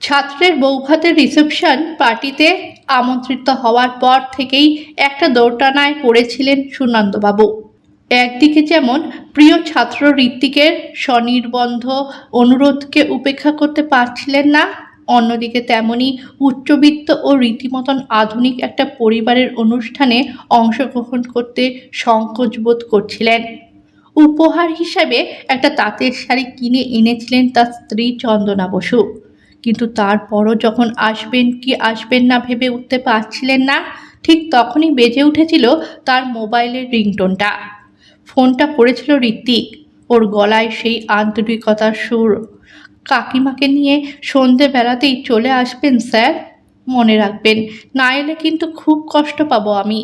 ছাত্রের বৌভাতের রিসেপশন পার্টিতে আমন্ত্রিত হওয়ার পর থেকেই একটা দোটানায় পড়েছিলেন সুনন্দবাবু। একদিকে যেমন প্রিয় ছাত্র ঋত্বিকের স্বনির্বন্ধ অনুরোধকে উপেক্ষা করতে পারছিলেন না, অন্যদিকে তেমনি উচ্চবিত্ত ও রীতিমতন আধুনিক একটা পরিবারের অনুষ্ঠানে অংশগ্রহণ করতে সংকোচ বোধ করছিলেন। উপহার হিসাবে একটা তাঁতের শাড়ি কিনে এনেছিলেন তার স্ত্রী চন্দনা বসু, কিন্তু তারপরও যখন আসবেন কি আসবেন না ভেবে উঠতে পারছিলেন না, ঠিক তখনই বেজে উঠেছিল তার মোবাইলের রিংটোনটা। ফোনটা করেছিল ঋত্বিক। ওর গলায় সেই আন্তরিকতার সুর। কাকিমাকে নিয়ে সন্ধেবেলাতেই চলে আসবেন স্যার, মনে রাখবেন, না এলে কিন্তু খুব কষ্ট পাবো আমি।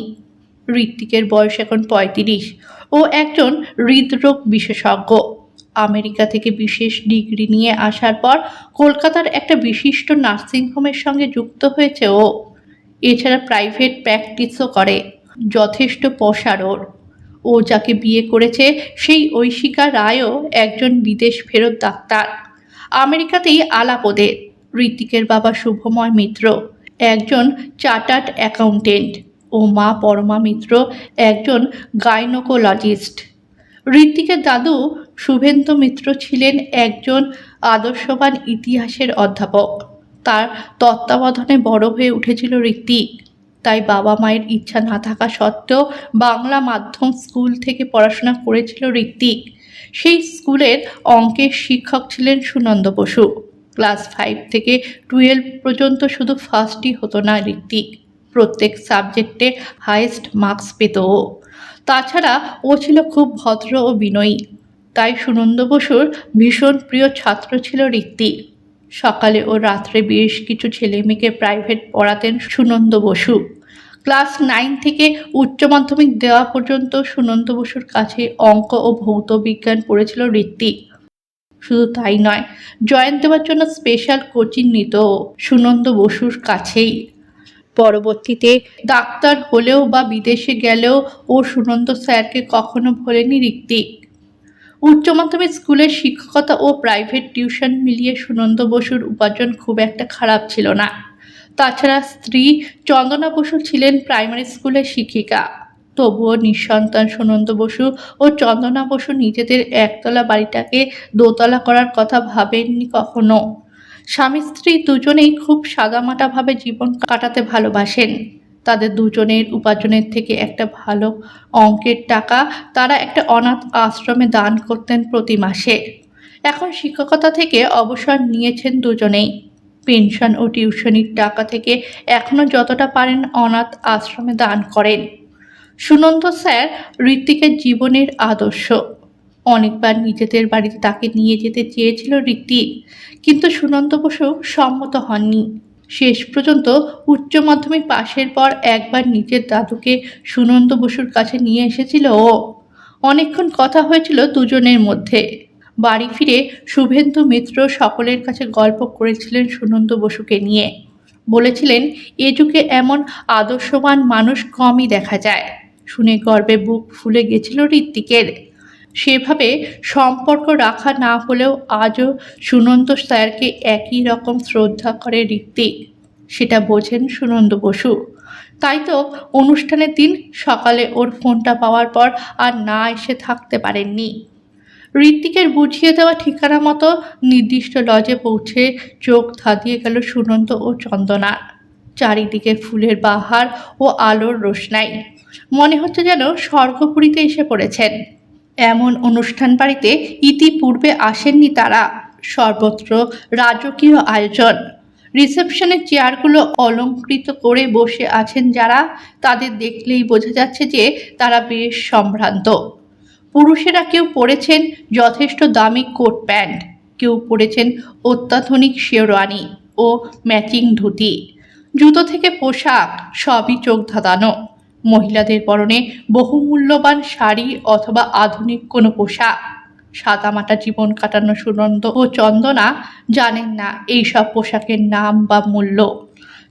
ঋত্বিকের বয়স এখন ৩৫। ও একজন হৃদরোগ বিশেষজ্ঞ। আমেরিকা থেকে বিশেষ ডিগ্রি নিয়ে আসার পর কলকাতার একটা বিশিষ্ট নার্সিংহোমের সঙ্গে যুক্ত হয়েছে ও। এছাড়া প্রাইভেট প্র্যাকটিসও করে। যথেষ্ট পসার ওর। ও যাকে বিয়ে করেছে সেই ঐশিকা রায়ও একজন বিদেশ ফেরত ডাক্তার। আমেরিকাতেই আলাপ ওদের। ঋত্বিকের বাবা শুভময় মিত্র একজন চার্টার্ড অ্যাকাউন্টেন্ট ও মা পরমা মিত্র একজন গাইনোকোলজিস্ট। ঋত্বিকের দাদু শুভেন্দু মিত্র ছিলেন একজন আদর্শবান ইতিহাসের অধ্যাপক। তার তত্ত্বাবধানে বড় হয়ে উঠেছিল ঋত্বিক। তাই বাবা মায়ের ইচ্ছা না থাকা সত্ত্বেও বাংলা মাধ্যম স্কুল থেকে পড়াশোনা করেছিল ঋত্বিক। সেই স্কুলের অঙ্কের শিক্ষক ছিলেন সুনন্দ বসু। ক্লাস 5 থেকে 12 পর্যন্ত শুধু ফার্স্টই হতো না ঋত্বিক, প্রত্যেক সাবজেক্টে হাইয়েস্ট মার্কস পেত ও। তাছাড়া ও ছিল খুব ভদ্র ও বিনয়ী। তাই সুনন্দ বসুর ভীষণ প্রিয় ছাত্র ছিল ঋত্বিক। সকালে ও রাত্রে বেশ কিছু ছেলেমেয়েকে প্রাইভেট পড়াতেন সুনন্দ বসু। ক্লাস 9 থেকে উচ্চ মাধ্যমিক দেওয়া পর্যন্ত সুনন্দ বসুর কাছে অঙ্ক ও ভৌত বিজ্ঞান পড়েছিল ঋত্বিক। শুধু তাই নয়, জয়েন দেওয়ার জন্য স্পেশাল কোচিং নিত সুনন্দ বসুর কাছেই। পরবর্তীতে ডাক্তার হলেও বা বিদেশে গেলেও ও সুনন্দ স্যারকে কখনো ভোলেনি ঋত্বিক। উচ্চ মাধ্যমিক স্কুলের শিক্ষকতা ও প্রাইভেট টিউশন মিলিয়ে সুনন্দ বসুর উপার্জন খুব একটা খারাপ ছিল না। তাছাড়া স্ত্রী চন্দনা বসু ছিলেন প্রাইমারি স্কুলের শিক্ষিকা। তবুও নিঃসন্তান সুনন্দ বসু ও চন্দনা বসু নিজেদের একতলা বাড়িটাকে দোতলা করার কথা ভাবেননি কখনো। স্বামী স্ত্রী দুজনেই খুব সাদামাটাভাবে জীবন কাটাতে ভালোবাসেন। তাদের দুজনের উপার্জনের থেকে একটা ভালো অঙ্কের টাকা তারা একটা অনাথ আশ্রমে দান করতেন প্রতি মাসে। এখন শিক্ষকতা থেকে অবসর নিয়েছেন দুজনেই। পেনশন ও টিউশনির টাকা থেকে এখনও যতটা পারেন অনাথ আশ্রমে দান করেন। সুনন্দ স্যার ঋত্বিকের জীবনের আদর্শ। অনেকবার নিজেদের বাড়িতে তাকে নিয়ে যেতে চেয়েছিল ঋত্বিক, কিন্তু সুনন্দ বসু সম্মত হননি। শেষ পর্যন্ত উচ্চ মাধ্যমিক পাশের পর একবার নিজের দাদুকে সুনন্দ বসুর কাছে নিয়ে এসেছিল ও। অনেকক্ষণ কথা হয়েছিল দুজনের মধ্যে। বাড়ি ফিরে শুভেন্দু মিত্র সকলের কাছে গল্প করেছিলেন সুনন্দ বসুকে নিয়ে। বলেছিলেন, এ যুগে এমন আদর্শবান মানুষ কমই দেখা যায়। শুনে গর্বে বুক ফুলে গেছিল ঋত্বিকের। সেভাবে সম্পর্ক রাখা না হলেও আজও সুনন্দ স্যারকে একই রকম শ্রদ্ধা করে ঋত্বিক। সেটা বোঝেন সুনন্দ বসু। তাই তো অনুষ্ঠানের দিন সকালে ওর ফোনটা পাওয়ার পর আর না এসে থাকতে পারেননি। ঋত্বিকের বুঝিয়ে দেওয়া ঠিকানা মতো নির্দিষ্ট লজে পৌঁছে চোখ ধাঁধিয়ে গেল সুনন্দ ও চন্দনার। চারিদিকে ফুলের বাহার ও আলোর রোশনাই। মনে হচ্ছে যেন স্বর্গপুরীতে এসে পড়েছেন। এমন অনুষ্ঠান বাড়িতে ইতিপূর্বে আসেননি তারা। সর্বত্র রাজকীয় আয়োজন। রিসেপশনের চেয়ারগুলো অলংকৃত করে বসে আছেন যারা, তাদের দেখলেই বোঝা যাচ্ছে যে তারা বেশ সম্ভ্রান্ত। পুরুষেরা কেউ পরেছেন যথেষ্ট দামি কোট প্যান্ট, কেউ পরেছেন অত্যাধুনিক শেরওয়ানি ও ম্যাচিং ধুতি। জুতো থেকে পোশাক সবই চোখ ধাঁধানো। মহিলাদের পরনে বহুমূল্যবান শাড়ি অথবা আধুনিক কোনো পোশাক। সাদামাটা জীবন কাটানো সুনন্দ ও চন্দনা জানেন না এইসব পোশাকের নাম বা মূল্য।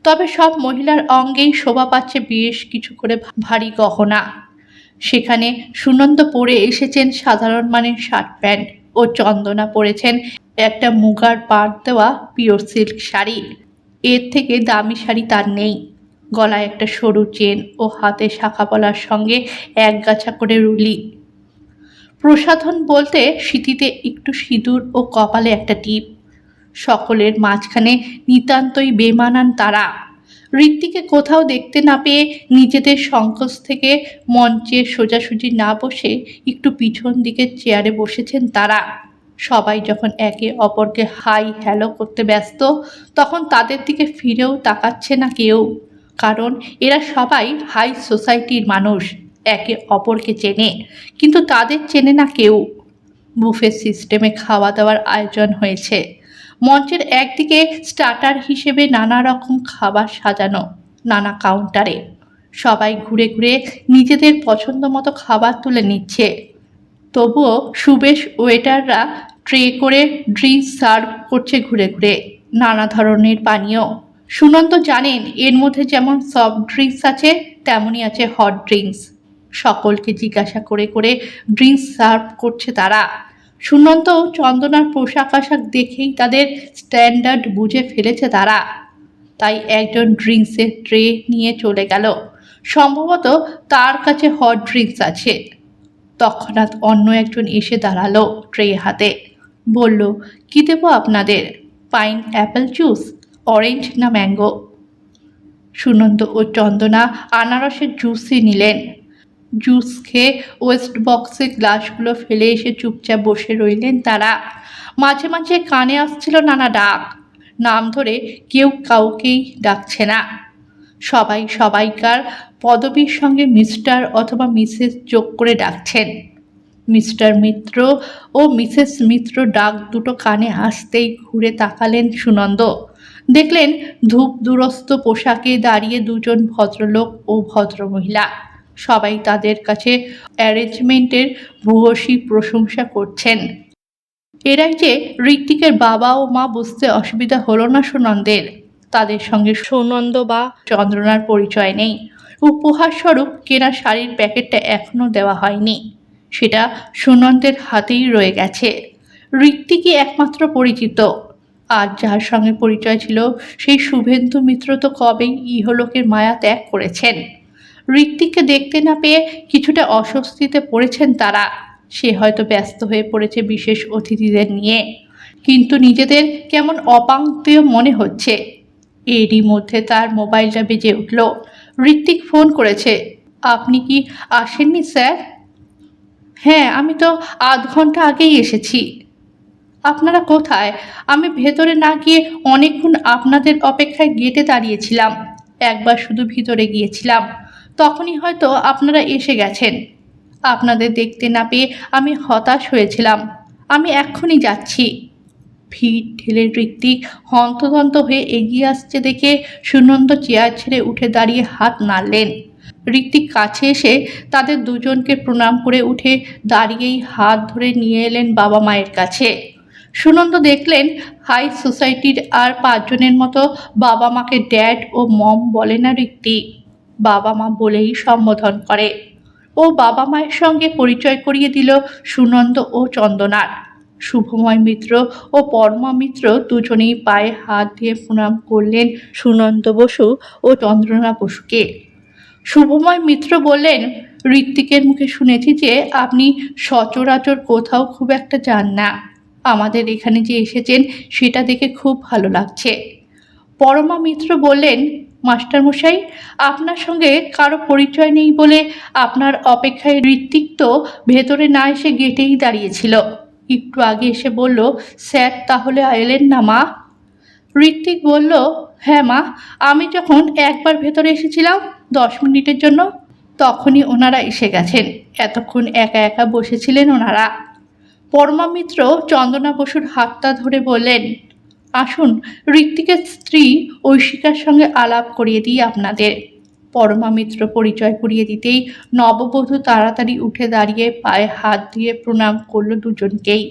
তবে সব মহিলার অঙ্গেই শোভা পাচ্ছে বেশ কিছু করে ভারী গহনা। সেখানে সুনন্দ পরে এসেছেন সাধারণ মানের শার্ট প্যান্ট ও চন্দনা পরেছেন একটা মুগার পাড় দেওয়া পিওর সিল্ক শাড়ি, এর থেকে দামি শাড়ি তার নেই। গলায় একটা সরু চেন ও হাতে শাখা পলার সঙ্গে একগাছা করে রুলি। প্রসাধন বলতে সিঁথিতে একটু সিঁদুর ও কপালে একটা টিপ। সকলের মাঝখানে নিতান্তই বেমানান তারা। ঋত্বিকে কোথাও দেখতে না পেয়ে নিজেদের সংকোচ থেকে মঞ্চে সোজাসুজি না বসে একটু পিছন দিকের চেয়ারে বসেছেন তারা। সবাই যখন একে অপরকে হাই হ্যালো করতে ব্যস্ত, তখন তাদের দিকে ফিরেও তাকাচ্ছে না কেউ, কারণ এরা সবাই হাই সোসাইটির মানুষ, একে অপরকে চেনে, কিন্তু তাদের চেনে না কেউ। বুফে সিস্টেমে খাওয়া দাওয়ার আয়োজন হয়েছে। মঞ্চের একদিকে স্টার্টার হিসেবে নানা রকম খাবার সাজানো নানা কাউন্টারে। সবাই ঘুরে ঘুরে নিজেদের পছন্দ মতো খাবার তুলে নিচ্ছে। তবুও সুবেশ ওয়েটাররা ট্রে করে ড্রিঙ্কস সার্ভ করছে ঘুরে ঘুরে, নানা ধরনের পানীয়। সুনন্দ জানেন এর মধ্যে যেমন সফট ড্রিঙ্কস আছে, তেমনই আছে হট ড্রিঙ্কস। সকলকে জিজ্ঞাসা করে করে ড্রিঙ্কস সার্ভ করছে তারা। সুনন্দ ও চন্দনার পোশাক আশাক দেখেই তাদের স্ট্যান্ডার্ড বুঝে ফেলেছে তারা, তাই একজন ড্রিঙ্কসের ট্রে নিয়ে চলে গেল। সম্ভবত তার কাছে হট ড্রিঙ্কস আছে। তৎক্ষণাৎ অন্য একজন এসে দাঁড়ালো ট্রে হাতে, বলল, কী দেবো আপনাদের? পাইন অ্যাপেল জুস, অরেঞ্জ না ম্যাঙ্গো? সুনন্দ ও চন্দনা আনারসের জুসই নিলেন। জুস খেয়ে ওয়েস্ট বক্সে গ্লাসগুলো ফেলে এসে চুপচাপ বসে রইলেন তারা। মাঝে মাঝে কানে আসছিল নানা ডাক, নাম ধরে কেউ কাউকেই ডাকছে না। সবাই সবাইকার পদবীর সঙ্গে মিস্টার অথবা মিসেস যোগ করে ডাকছেন। মিস্টার মিত্র ও মিসেস মিত্র ডাক দুটো কানে আসতেই ঘুরে তাকালেন সুনন্দ। দেখলেন ধূপ দুরস্ত পোশাকে দাঁড়িয়ে দুজন ভদ্রলোক ও ভদ্রমহিলা। সবাই তাদের কাছে অ্যারেঞ্জমেন্টের ভূয়সী প্রশংসা করছেন। এরাই যে ঋত্বিকের বাবা ও মা, বুঝতে অসুবিধা হলো না সুনন্দের। তাদের সঙ্গে সুনন্দ বা চন্দ্রনার পরিচয় নেই। উপহারস্বরূপ কেনা শাড়ির প্যাকেটটা এখনও দেওয়া হয়নি, সেটা সুনন্দের হাতেই রয়ে গেছে। ঋত্বিকই একমাত্র পরিচিত, আর যার সঙ্গে পরিচয় ছিল সেই শুভেন্দু মিত্র তো কবেই ইহলোকের মায়া ত্যাগ করেছেন। ঋত্বিককে দেখতে না পেয়ে কিছুটা অস্বস্তিতে পড়েছেন তারা। সে হয়তো ব্যস্ত হয়ে পড়েছে বিশেষ অতিথিদের নিয়ে, কিন্তু নিজেদের কেমন অপাঙ্ক্তেয় মনে হচ্ছে। এরই মধ্যে তার মোবাইলটা বেজে উঠল। ঋত্বিক ফোন করেছে। আপনি কি আসেননি স্যার? হ্যাঁ, আমি তো আধ ঘন্টা আগেই এসেছি। আপনারা কোথায়? আমি ভেতরে না গিয়ে অনেকক্ষণ আপনাদের অপেক্ষায় গেটে দাঁড়িয়েছিলাম। একবার শুধু ভিতরে গিয়েছিলাম, তখনই হয়তো আপনারা এসে গেছেন। আপনাদের দেখতে না পেয়ে আমি হতাশ হয়েছিলাম। আমি এক্ষুনি যাচ্ছি। ভিড় ঠেলে ঋত্বিক হন্তদন্ত হয়ে এগিয়ে আসছে দেখে সুনন্দ চেয়ার ছেড়ে উঠে দাঁড়িয়ে হাত নাড়লেন। ঋত্বিক কাছে এসে তাদের দুজনকে প্রণাম করে উঠে দাঁড়িয়েই হাত ধরে নিয়ে এলেন বাবা মায়ের কাছে। সুনন্দ দেখলেন হাই সোসাইটির আর পাঁচজনের মতো বাবা মাকে ড্যাড ও মম বলে না ঋত্বিক, বাবা মা বলেই সম্বোধন করে। ও বাবা মায়ের সঙ্গে পরিচয় করিয়ে দিল সুনন্দ ও চন্দনার। শুভময় মিত্র ও পরমা মিত্র দুজনেই পায়ে হাত দিয়ে প্রণাম করলেন সুনন্দ বসু ও চন্দ্রনা বসুকে। শুভময় মিত্র বললেন, ঋত্বিকের মুখে শুনেছি যে আপনি সচরাচর কোথাও খুব একটা যান না। আমাদের এখানে যে এসেছেন সেটা দেখে খুব ভালো লাগছে। পরমা মিত্র বললেন, মাস্টারমশাই, আপনার সঙ্গে কারো পরিচয় নেই বলে আপনার অপেক্ষায় ঋত্বিক তো ভেতরে না এসে গেটেই দাঁড়িয়েছিল। একটু আগে এসে বলল, স্যার তাহলে এলেন না মা? ঋত্বিক বলল, হ্যাঁ মা, আমি যখন একবার ভেতরে এসেছিলাম 10 মিনিটের জন্য, তখনই ওনারা এসে গেছেন। এতক্ষণ একা একা বসেছিলেন ওনারা। পরমা মিত্র চন্দনা বসুর হাতটা ধরে বললেন, আসুন, ঋত্বিকের স্ত্রী ঐশিকার সঙ্গে আলাপ করিয়ে দিই আপনাদের। পরমা মিত্র পরিচয় করিয়ে দিতেই নববধূ তাড়াতাড়ি উঠে দাঁড়িয়ে পায়ে হাত দিয়ে প্রণাম করল দুজনকেই।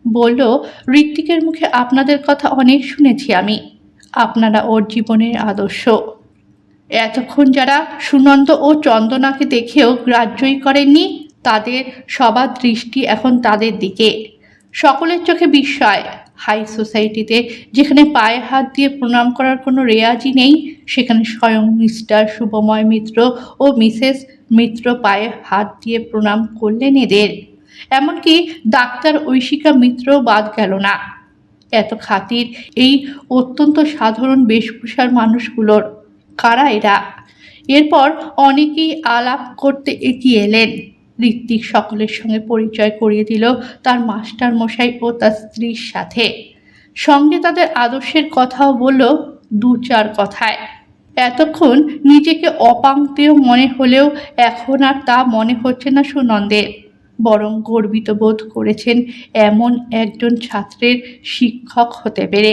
বলল, ঋত্বিকের মুখে আপনাদের কথা অনেক শুনেছি আমি, আপনারা ওর জীবনের আদর্শ। এতক্ষণ যারা সুনন্দ ও চন্দনাকে দেখেও গ্রাহ্যই করেননি, তাদের সবার দৃষ্টি এখন তাদের দিকে। সকলের চোখে বিস্ময়, হাই সোসাইটিতে যেখানে পায়ে হাত দিয়ে প্রণাম করার কোনো রেওয়াজই নেই, সেখানে স্বয়ং মিস্টার শুভময় মিত্র ও মিসেস মিত্র পায়ে হাত দিয়ে প্রণাম করলেন এদের। এমনকি ডাক্তার ঐশিকা মিত্রও বাদ গেল না। এত খাতির এই অত্যন্ত সাধারণ বেশভূষার মানুষগুলোর। কারা এরা? এরপর অনেকেই আলাপ করতে এগিয়ে এলেন। ঋত্বিক সকলের সঙ্গে পরিচয় করিয়ে দিল তার মাস্টার মশাই ও তার স্ত্রীর সাথে। সঙ্গে তাদের আদর্শের কথাও বলল দু চার কথায়। এতক্ষণ নিজেকে অপাংতেয় মনে হলেও এখন আর তা মনে হচ্ছে না সুনন্দের, বরং গর্বিত বোধ করেছেন এমন একজন ছাত্রের শিক্ষক হতে পেরে।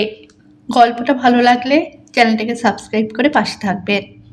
গল্পটা ভালো লাগলে চ্যানেলটাকে সাবস্ক্রাইব করে পাশে থাকবেন।